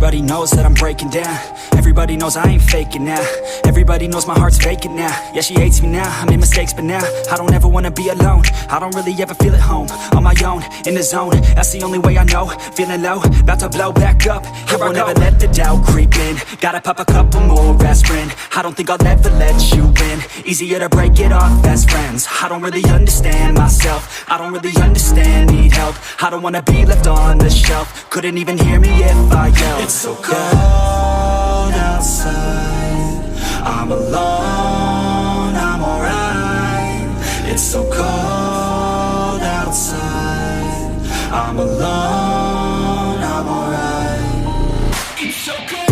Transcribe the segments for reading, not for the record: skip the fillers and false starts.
Everybody knows that I'm breaking down. Everybody knows I ain't faking now. Everybody knows my heart's vacant now. Yeah, she hates me now, I made mistakes but now I don't ever wanna be alone. I don't really ever feel at home. On my own, in the zone, that's the only way I know. Feeling low, about to blow back up. I won't ever let the doubt creep in. Gotta pop a couple more aspirin. I don't think I'll ever let you in. Easier to break it off best friends. I don't really understand myself. I don't really understand, need help. I don't wanna be left on the shelf. Couldn't even hear me if I yelled. It's so cold outside, I'm alone, I'm alright. It's so cold outside, I'm alone, I'm alright. It's so cold.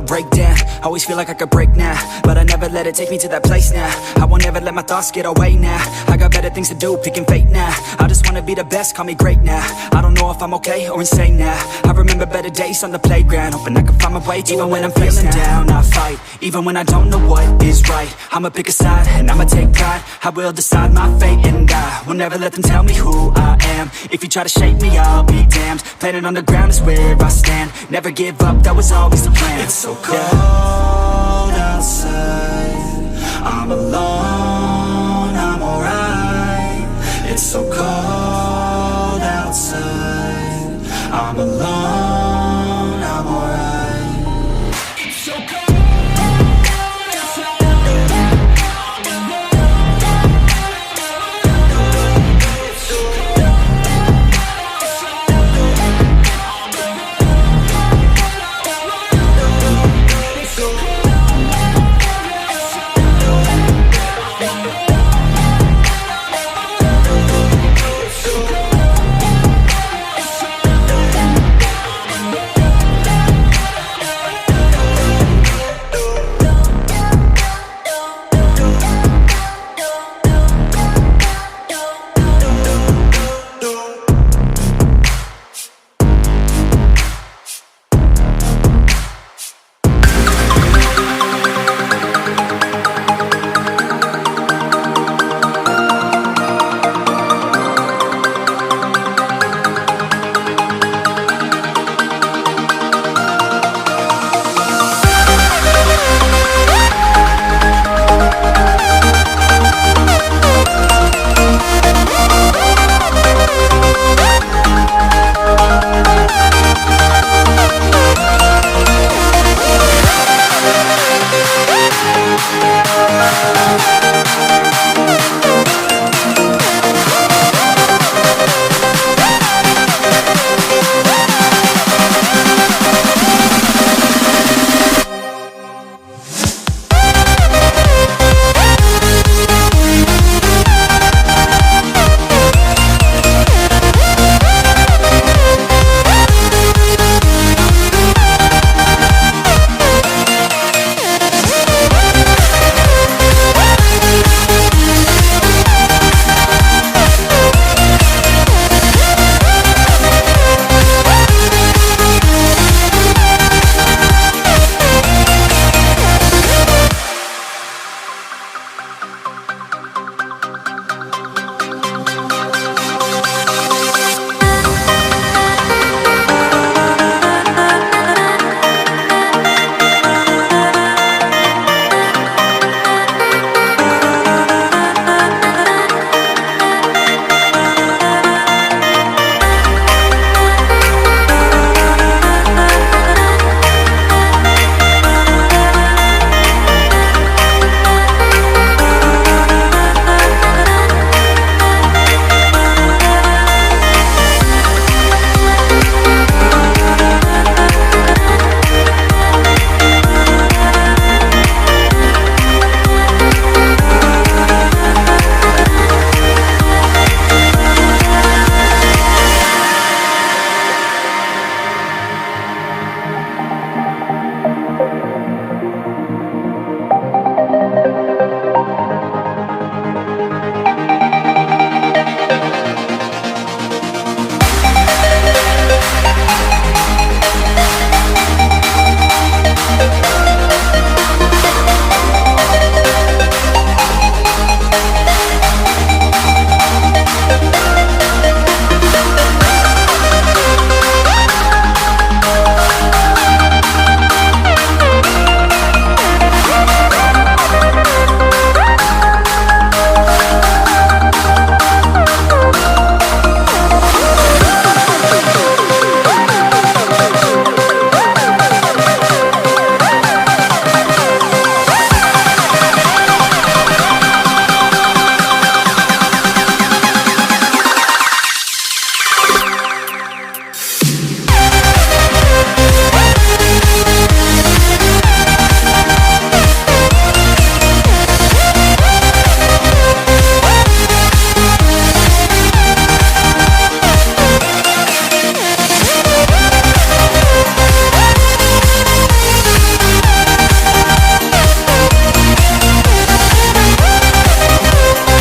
Break down, always feel like I could break now, but I never let it take me to that place now. I won't ever let my thoughts get away now. I got better things to do, picking fate now. I just wanna be the best, call me great now. I don't know if I'm okay or insane now. I remember better days on the playground, hoping I can find my way. Even when I'm feeling down, I fight. Even when I don't know what is right, I'ma pick a side and I'ma take pride. I will decide my fate and I will never let them tell me who I am. If you try to shape me, I'll be damned. Planet on the ground is where I stand. Never give up, that was always the plan. It's so cold outside, I'm alone, I'm alright. It's so cold outside, I'm alone.